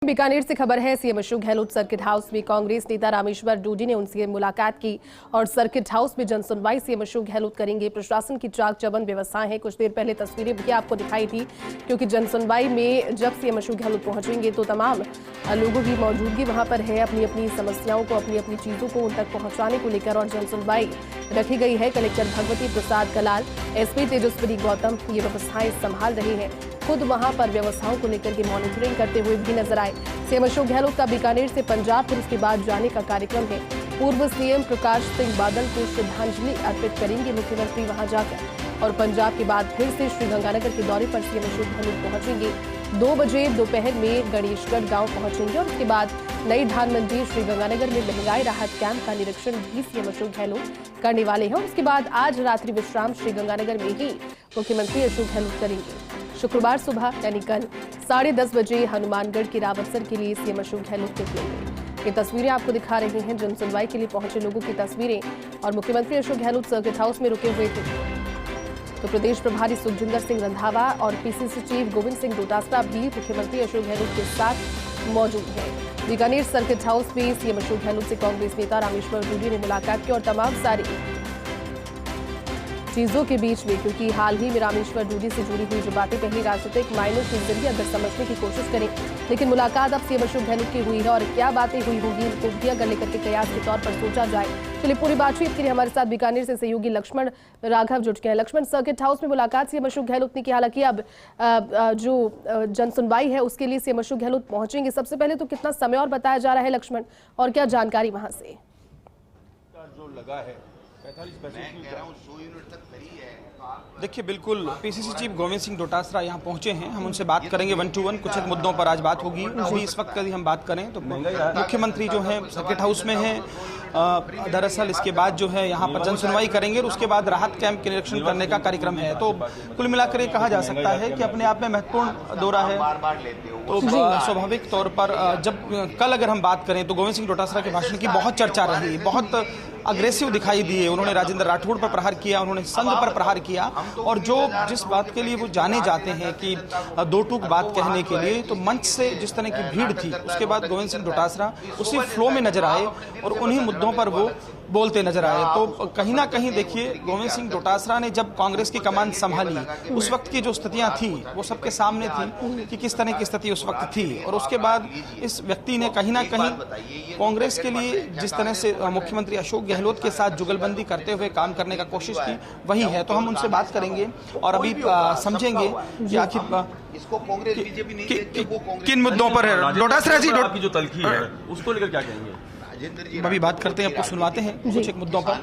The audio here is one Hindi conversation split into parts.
बीकानेर से खबर है। CM Ashok Gehlot circuit house में कांग्रेस नेता रामेश्वर डूडी ने उनसे मुलाकात की और सर्किट हाउस में जनसुनवाई सीएम अशोक गहलोत करेंगे। प्रशासन की चाक चौबंद व्यवस्थाएं हैं। कुछ देर पहले तस्वीरें भी आपको दिखाई थी, क्योंकि जनसुनवाई में जब सीएम अशोक गहलोत पहुंचेंगे तो तमाम लोगों की मौजूदगी वहां पर है। अपनी अपनी समस्याओं को, अपनी अपनी चीजों को उन तक पहुंचाने को लेकर और जनसुनवाई रखी गई है। कलेक्टर भगवती प्रसाद कलाल, एसपी तेजस्विनी गौतम ये व्यवस्थाएं संभाल रहे हैं। खुद वहां पर व्यवस्थाओं को लेकर के मॉनिटरिंग करते हुए भी नजर आए। सीएम अशोक गहलोत का बीकानेर से पंजाब फिर उसके बाद जाने का कार्यक्रम है। पूर्व सीएम प्रकाश सिंह बादल को श्रद्धांजलि अर्पित करेंगे मुख्यमंत्री वहां जाकर, और पंजाब के बाद फिर से श्रीगंगानगर के दौरे पर सीएम अशोक गहलोत पहुंचेंगे। 2 बजे दोपहर में गणेशगढ़ गांव पहुंचेंगे और उसके बाद नई धान मंडी श्रीगंगानगर में महंगाई राहत कैंप का निरीक्षण भी सीएम अशोक गहलोत करने वाले हैं। और उसके बाद आज रात्रि विश्राम श्रीगंगानगर में ही मुख्यमंत्री अशोक गहलोत करेंगे। शुक्रवार सुबह यानी कल 10:30 बजे हनुमानगढ़ के रावतसर के लिए सीएम अशोक गहलोत निकलेंगे। ये तस्वीरें आपको दिखा रहे हैं जनसुनवाई के लिए पहुंचे लोगों की तस्वीरें, और मुख्यमंत्री अशोक गहलोत सर्किट हाउस में रुके हुए थे। तो प्रदेश प्रभारी सुखजिंदर सिंह रंधावा और पीसीसी चीफ गोविंद सिंह डोटासरा भी मुख्यमंत्री अशोक गहलोत के साथ मौजूद हैं। बीकानेर सर्किट हाउस में सीएम अशोक गहलोत से कांग्रेस नेता रामेश्वर डूडी ने मुलाकात की और तमाम सारी चीजों के बीच में, क्योंकि हाल ही में रामेश्वर डूडी से जुड़ी हुई जो बातें पहले राजनीतिक मायनों के जरिए अगर समझने की कोशिश करें, लेकिन मुलाकात अब सीएम अशोक गहलोत की हुई है और क्या बातें हुई होंगी इनको भी अगर लेकर के कयास के तौर पर सोचा जाए। चलिए पूरी बातचीत के लिए हमारे साथ बीकानेर से सहयोगी लक्ष्मण राघव जुट गए हैं। लक्ष्मण, सर्किट हाउस में मुलाकात सीएम अशोक गहलोत ने की, हालांकि अब जो जनसुनवाई है उसके लिए सीएम अशोक गहलोत पहुंचेंगे। सबसे पहले तो कितना समय और बताया जा रहा है लक्ष्मण, और क्या जानकारी वहां से जो लगा है 45 यूनिट तक फ्री है। देखिए, बिल्कुल पीसीसी चीफ गोविंद सिंह डोटासरा यहाँ पहुंचे हैं। हम उनसे बात करेंगे 1 to 1, कुछ एक मुद्दों पर आज बात होगी। अभी इस वक्त यदि हम बात करें तो मुख्यमंत्री जो है सर्किट हाउस में हैं। दरअसल इसके बाद जो है यहाँ पर जनसुनवाई करेंगे और उसके बाद राहत कैंप के निरीक्षण करने का कार्यक्रम है। तो कुल मिलाकर ये कहा जा सकता है कि अपने आप में महत्वपूर्ण दौरा है। तो स्वाभाविक तौर पर जब कल अगर हम बात करें तो गोविंद सिंह डोटासरा के भाषण की बहुत चर्चा रही, बहुत अग्रेसिव दिखाई दिए। उन्होंने राजेंद्र राठौड़ पर प्रहार किया, उन्होंने संघ पर प्रहार किया, और जो जिस बात के लिए वो जाने जाते हैं कि दो टूक बात कहने के लिए, तो मंच से जिस तरह की भीड़ थी उसके बाद गोविंद सिंह डोटासरा उसी फ्लो में नजर आए और उन्हीं मुद्दों पर वो बोलते नजर आए। तो कहीं ना कहीं देखिए, गोविंद सिंह डोटासरा ने जब कांग्रेस की कमान संभाली उस वक्त की जो स्थितियां थी वो सबके सामने थी कि किस तरह की स्थिति उस वक्त थी, और उसके बाद इस व्यक्ति ने कहीं ना कहीं कांग्रेस के लिए जिस तरह से मुख्यमंत्री अशोक गहलोत के साथ जुगलबंदी करते हुए काम करने का कोशिश की वही है। तो हम उनसे बात करेंगे और अभी समझेंगे कि आखिर इसको कांग्रेस बीजेपी नहीं कहती, वो कांग्रेस किन मुद्दों पर है। डोटासरा जी, आपकी जो तलखी है उसको लेकर क्या कहेंगे? अभी बात करते हैं, आपको सुनवाते हैं कुछ एक मुद्दों पर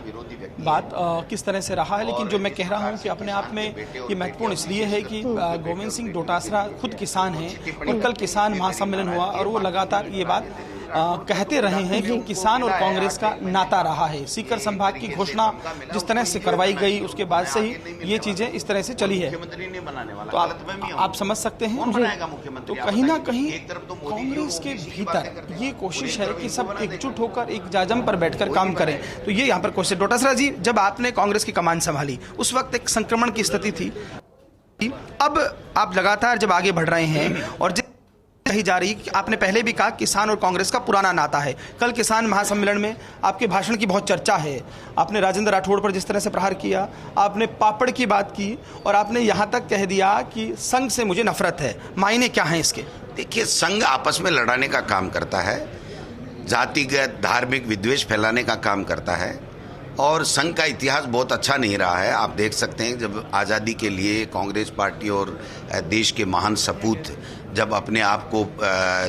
बात किस तरह से रहा है। लेकिन जो मैं कह रहा हूं कि अपने आप में ये महत्वपूर्ण इसलिए है कि गोविंद सिंह डोटासरा खुद किसान हैं और कल किसान महासम्मेलन हुआ और वो लगातार ये बात कहते रहे हैं कि किसान और कांग्रेस का नाता रहा है। सीकर संभाग की घोषणा जिस तरह से करवाई गई उसके बाद से ही ये चीजें इस तरह से चली है। तो आप समझ सकते हैं। तो कहीं ना कहीं कांग्रेस के भीतर ये कोशिश है कि सब एकजुट होकर एक जाजम पर बैठकर काम करें। तो ये यहाँ पर कोशिश। डोटासरा जी, जब आपने कांग्रेस की कमान संभाली उस वक्त एक संक्रमण की स्थिति थी, अब आप लगातार जब आगे बढ़ रहे हैं और कही जा रही कि आपने पहले भी कहा किसान और कांग्रेस का पुराना नाता है। कल किसान महासम्मेलन में आपके भाषण की बहुत चर्चा है। आपने राजेंद्र राठौड़ पर जिस तरह से प्रहार किया, आपने पापड़ की बात की और आपने यहाँ तक कह दिया कि संघ से मुझे नफरत है। मायने क्या हैं इसके? देखिए, संघ आपस में लड़ाने का काम करता है, जातिगत धार्मिक विद्वेष फैलाने का काम करता है, और संघ का इतिहास बहुत अच्छा नहीं रहा है। आप देख सकते हैं जब आज़ादी के लिए कांग्रेस पार्टी और देश के महान सपूत जब अपने आप को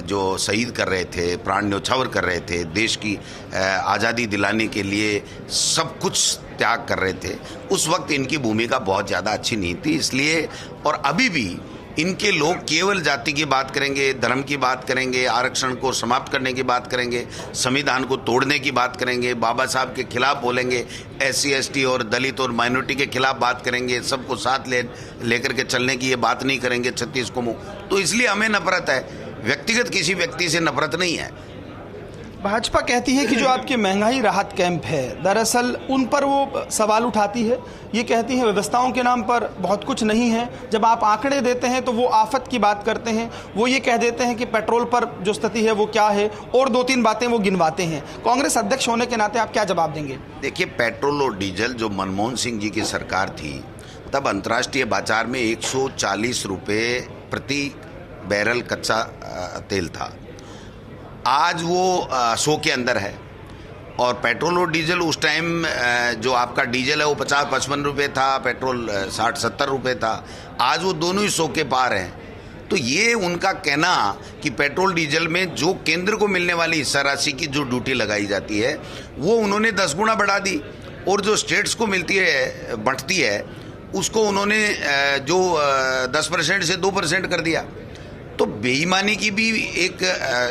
जो शहीद कर रहे थे, प्राण न्यौछावर कर रहे थे, देश की आज़ादी दिलाने के लिए सब कुछ त्याग कर रहे थे, उस वक्त इनकी भूमिका बहुत ज़्यादा अच्छी नहीं थी। इसलिए और अभी भी इनके लोग केवल जाति की बात करेंगे, धर्म की बात करेंगे, आरक्षण को समाप्त करने की बात करेंगे, संविधान को तोड़ने की बात करेंगे, बाबा साहब के खिलाफ बोलेंगे, SC ST और दलित और माइनॉरिटी के खिलाफ बात करेंगे, सबको साथ लेकर के चलने की ये बात नहीं करेंगे 36 को मुँह। तो इसलिए हमें नफरत है, व्यक्तिगत किसी व्यक्ति से नफरत नहीं है। भाजपा कहती है कि जो आपके महंगाई राहत कैंप है, दरअसल उन पर वो सवाल उठाती है। ये कहती है व्यवस्थाओं के नाम पर बहुत कुछ नहीं है। जब आप आंकड़े देते हैं तो वो आफत की बात करते हैं। वो ये कह देते हैं कि पेट्रोल पर जो स्थिति है वो क्या है, और 2-3 बातें वो गिनवाते हैं। कांग्रेस अध्यक्ष होने के नाते आप क्या जवाब देंगे? देखिए, पेट्रोल और डीजल जो मनमोहन सिंह जी की सरकार थी, तब अंतर्राष्ट्रीय बाजार में 140 रुपये प्रति बैरल कच्चा तेल था। आज वो 100 के अंदर है। और पेट्रोल और डीजल उस टाइम जो आपका डीजल है वो 50-55 रुपये था, पेट्रोल 60-70 रुपये था। आज वो दोनों ही 100 के पार हैं। तो ये उनका कहना कि पेट्रोल डीजल में जो केंद्र को मिलने वाली हिस्सा राशि की जो ड्यूटी लगाई जाती है वो उन्होंने 10 गुना बढ़ा दी, और जो स्टेट्स को मिलती है, बढ़ती है, उसको उन्होंने जो 10% से 2% कर दिया। तो बेईमानी की भी एक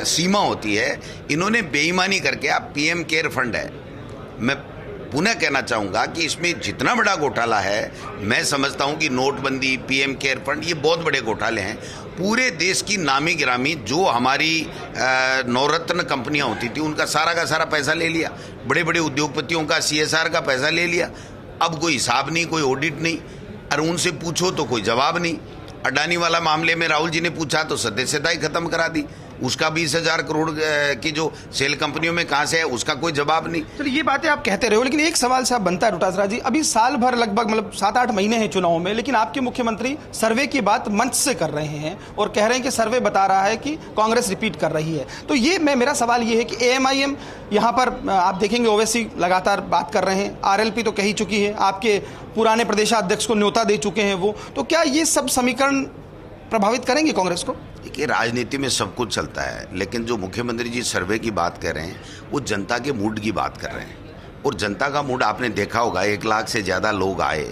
सीमा होती है। इन्होंने बेईमानी करके, आप पीएम केयर फंड है, मैं पुनः कहना चाहूँगा कि इसमें जितना बड़ा घोटाला है, मैं समझता हूँ कि नोटबंदी, पीएम केयर फंड, ये बहुत बड़े घोटाले हैं। पूरे देश की नामी गिरामी जो हमारी नवरत्न कंपनियां होती थी, उनका सारा का सारा पैसा ले लिया। बड़े बड़े उद्योगपतियों का CSR का पैसा ले लिया। अब कोई हिसाब नहीं, कोई ऑडिट नहीं, और उनसे पूछो तो कोई जवाब नहीं। अडानी वाला मामले में राहुल जी ने पूछा तो सदस्यता ही खत्म करा दी। उसका 20,000 करोड़ की जो सेल कंपनियों में कहां से है, उसका कोई जवाब नहीं। चलिए, ये बातें आप कहते रहे हो, लेकिन एक सवाल साहब बनता है डोटासरा जी, अभी साल भर लगभग मतलब 7-8 महीने हैं चुनाव में, लेकिन आपके मुख्यमंत्री सर्वे की बात मंच से कर रहे हैं और कह रहे हैं कि सर्वे बता रहा है कि कांग्रेस रिपीट कर रही है। तो ये मेरा सवाल ये है कि AMIM यहाँ पर आप देखेंगे ओवैसी लगातार बात कर रहे हैं, RLP तो कही चुकी है, आपके पुराने प्रदेशाध्यक्ष को न्योता दे चुके हैं वो, तो क्या ये सब समीकरण प्रभावित करेंगे कांग्रेस को? देखिए, राजनीति में सब कुछ चलता है, लेकिन जो मुख्यमंत्री जी सर्वे की बात कर रहे हैं वो जनता के मूड की बात कर रहे हैं। और जनता का मूड आपने देखा होगा, 1 लाख से ज़्यादा लोग आए,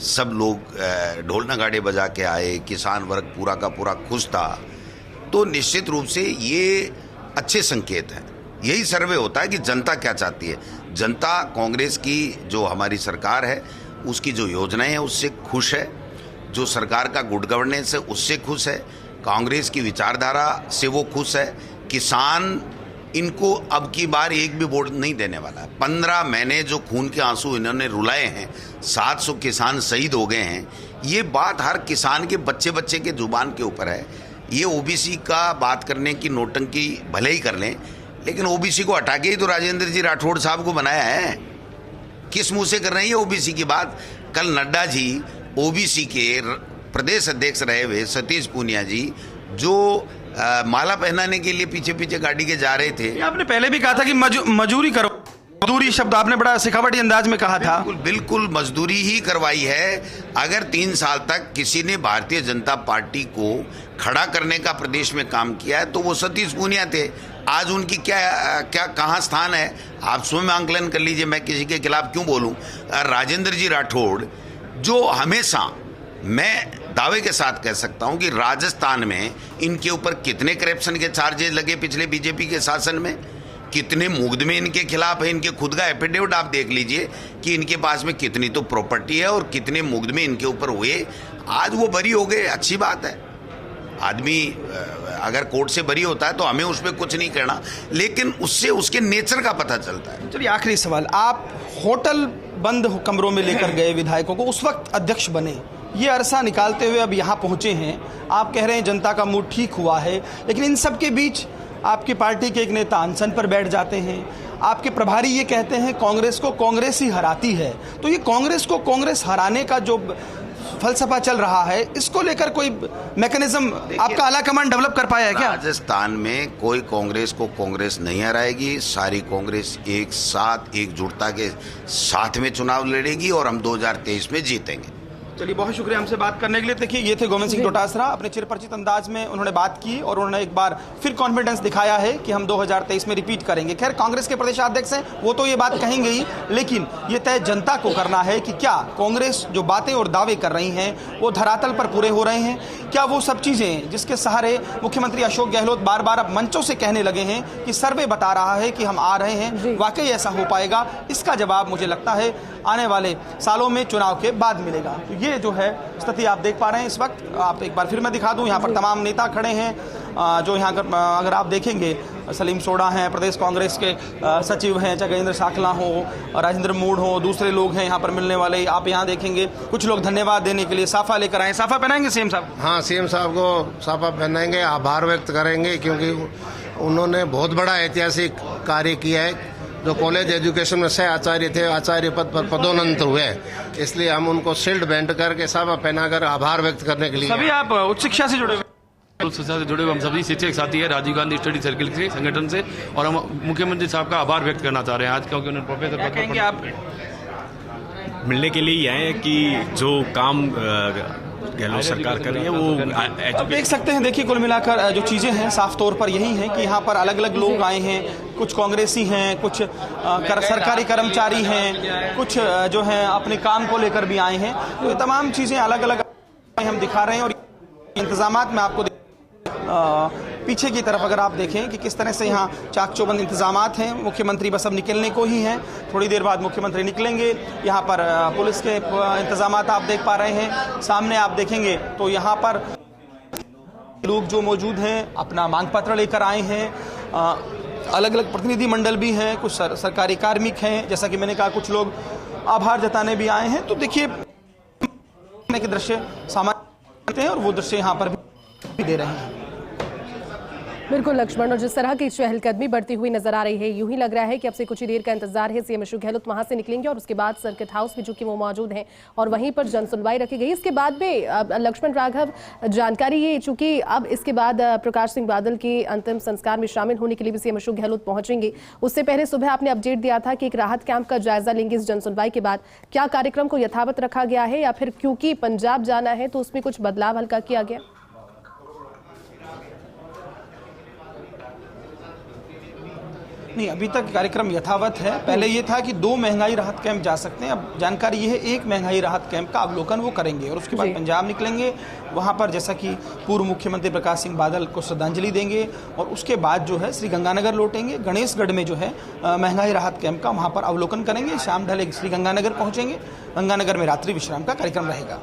सब लोग ढोल नगाड़े बजा के आए, किसान वर्ग पूरा का पूरा खुश था। तो निश्चित रूप से ये अच्छे संकेत हैं। यही सर्वे होता है कि जनता क्या चाहती है। जनता कांग्रेस की जो हमारी सरकार है उसकी जो योजनाएं हैं उससे खुश है, जो सरकार का गुड गवर्नेंस है उससे खुश है, कांग्रेस की विचारधारा से वो खुश है। किसान इनको अब की बार एक भी वोट नहीं देने वाला है। 15 महीने जो खून के आंसू इन्होंने रुलाए हैं, 700 किसान शहीद हो गए हैं, ये बात हर किसान के बच्चे के जुबान के ऊपर है। ये ओबीसी का बात करने की नोटंकी भले ही कर लें, लेकिन ओबीसी को हटा के ही तो राजेंद्र जी राठौड़ साहब को बनाया है। किस मुंह से कर रहे हैं ये ओबीसी की बात? कल नड्डा जी ओबीसी के प्रदेश अध्यक्ष रहे हुए सतीश पूनिया जी, जो माला पहनाने के लिए पीछे पीछे गाड़ी के जा रहे थे। आपने पहले भी कहा था कि मजूरी करो, मजदूरी शब्द आपने बड़ा सिखावटी अंदाज में कहा था। बिल्कुल मजदूरी ही करवाई है। अगर 3 साल तक किसी ने भारतीय जनता पार्टी को खड़ा करने का प्रदेश में काम किया है तो वो सतीश पूनिया थे। आज उनकी क्या कहाँ स्थान है, आप स्वयं आंकलन कर लीजिए, मैं किसी के खिलाफ क्यों बोलूं। राजेंद्र जी राठौड़ जो हमेशा, मैं दावे के साथ कह सकता हूं कि राजस्थान में इनके ऊपर कितने करप्शन के चार्जेस लगे पिछले बीजेपी के शासन में, कितने मुकदमे इनके खिलाफ है। इनके खुद का एफिडेविट आप देख लीजिए कि इनके पास में कितनी तो प्रॉपर्टी है और कितने मुकदमे इनके ऊपर हुए। आज वो बरी हो गए, अच्छी बात है। आदमी अगर कोर्ट से बरी होता है तो हमें उस पर कुछ नहीं करना, लेकिन उससे उसके नेचर का पता चलता है। चलिए, आखिरी सवाल, आप होटल बंद कमरों में लेकर गए विधायकों को, उस वक्त अध्यक्ष बने, ये अरसा निकालते हुए अब यहाँ पहुँचे हैं, आप कह रहे हैं जनता का मूड ठीक हुआ है, लेकिन इन सब के बीच आपकी पार्टी के एक नेता अनशन पर बैठ जाते हैं, आपके प्रभारी ये कहते हैं कांग्रेस को कांग्रेस ही हराती है। तो ये कांग्रेस को कांग्रेस हराने का जो फलसफा चल रहा है, इसको लेकर कोई मैकेनिज्म आपका आला कमान डेवलप कर पाया है क्या? राजस्थान में कोई कांग्रेस को कांग्रेस नहीं हराएगी। सारी कांग्रेस एक साथ एकजुटता के साथ में चुनाव लड़ेगी और हम 2023 में जीतेंगे। चलिए, बहुत शुक्रिया हमसे बात करने के लिए। देखिए, ये थे गोविंद सिंह डोटासरा, अपने चिरपरिचित अंदाज में उन्होंने बात की और उन्होंने एक बार फिर कॉन्फिडेंस दिखाया है कि हम 2023 में रिपीट करेंगे। खैर, कांग्रेस के प्रदेशाध्यक्ष हैं, वो तो ये बात कहेंगे ही, लेकिन ये तय जनता को करना है कि क्या कांग्रेस जो बातें और दावे कर रही हैं वो धरातल पर पूरे हो रहे हैं। क्या वो सब चीज़ें जिसके सहारे मुख्यमंत्री अशोक गहलोत बार बार अब मंचों से कहने लगे हैं कि सर्वे बता रहा है कि हम आ रहे हैं, वाकई ऐसा हो पाएगा? इसका जवाब मुझे लगता है आने वाले सालों में चुनाव के बाद मिलेगा। तो ये जो है स्थिति आप देख पा रहे हैं इस वक्त। आप एक बार फिर मैं दिखा दूं, यहाँ पर तमाम नेता खड़े हैं जो यहाँ अगर आप देखेंगे सलीम सोडा हैं, प्रदेश कांग्रेस के सचिव हैं, चाहे गजेंद्र साखला हो, राजेंद्र मूड हो, दूसरे लोग हैं यहाँ पर मिलने वाले। आप यहाँ देखेंगे कुछ लोग धन्यवाद देने के लिए साफा लेकर आए। साफा पहनाएंगे सीएम साहब? हाँ, सीएम साहब को साफा पहनाएंगे, आभार व्यक्त करेंगे क्योंकि उन्होंने बहुत बड़ा ऐतिहासिक कार्य किया है। जो कॉलेज एजुकेशन में 6 आचार्य थे, आचार्य पद पर पदोन्नत हुए, इसलिए हम उनको शील्ड बैंड करके साफा पहनाकर आभार व्यक्त करने के लिए। सभी आप उच्च शिक्षा से जुड़े हुए? उच्च शिक्षा से जुड़े हुए हम सभी शिक्षक साथी है राजीव गांधी स्टडी सर्किल के संगठन से, और हम मुख्यमंत्री साहब का आभार व्यक्त करना चाह रहे हैं आज, क्योंकि उन्होंने प्रोफेसर क्या कहेंगे आप? मिलने के लिए ही आए हैं कि जो काम गहलोत सरकार कर रही है वो आप देख सकते हैं। देखिए, कुल मिलाकर जो चीज़ें हैं साफ तौर पर यही हैं कि यहाँ पर अलग अलग लोग आए हैं। कुछ कांग्रेसी हैं, कुछ सरकारी कर्मचारी हैं, कुछ जो हैं अपने काम को लेकर भी आए हैं। तो ये तमाम चीज़ें अलग अलग हम दिखा रहे हैं। और इंतजामात में आपको पीछे की तरफ अगर आप देखें कि किस तरह से यहाँ चाक चौबंद इंतजामात हैं। मुख्यमंत्री बस अब निकलने को ही हैं, थोड़ी देर बाद मुख्यमंत्री निकलेंगे। यहाँ पर पुलिस के इंतजामात आप देख पा रहे हैं। सामने आप देखेंगे तो यहाँ पर लोग जो मौजूद हैं अपना मांग पत्र लेकर आए हैं। अलग अलग प्रतिनिधि मंडल भी हैं, कुछ सरकारी कार्मिक हैं, जैसा कि मैंने कहा कुछ लोग आभार जताने भी आए हैं। तो देखिए के दृश्य सामान्य हैं और वो दृश्य यहाँ पर भी दे रहे हैं। बिल्कुल लक्ष्मण, और जिस तरह की चहलकदमी बढ़ती हुई नजर आ रही है, यूं ही लग रहा है कि अब से कुछ ही देर का इंतजार है। सीएम अशोक गहलोत वहां से निकलेंगे और उसके बाद सर्किट हाउस में जो कि वो मौजूद हैं और वहीं पर जनसुनवाई रखी गई। इसके बाद में लक्ष्मण राघव जानकारी ये, चूंकि अब इसके बाद प्रकाश सिंह बादल के अंतिम संस्कार में शामिल होने के लिए भी सीएम अशोक गहलोत पहुंचेंगे। उससे पहले सुबह आपने अपडेट दिया था कि एक राहत कैंप का जायजा लेंगे इस जनसुनवाई के बाद। क्या कार्यक्रम को यथावत रखा गया है या फिर क्योंकि पंजाब जाना है तो उसमें कुछ बदलाव हल्का किया गया? नहीं, अभी तक कार्यक्रम यथावत है। पहले ये था कि 2 महंगाई राहत कैंप जा सकते हैं। अब जानकारी ये है 1 महंगाई राहत कैंप का अवलोकन वो करेंगे और उसके बाद पंजाब निकलेंगे। वहाँ पर जैसा कि पूर्व मुख्यमंत्री प्रकाश सिंह बादल को श्रद्धांजलि देंगे और उसके बाद जो है श्री गंगानगर लौटेंगे। गणेशगढ़ में जो है महंगाई राहत कैंप का वहाँ पर अवलोकन करेंगे। शाम ढले श्री गंगानगर पहुँचेंगे। गंगानगर में रात्रि विश्राम का कार्यक्रम रहेगा।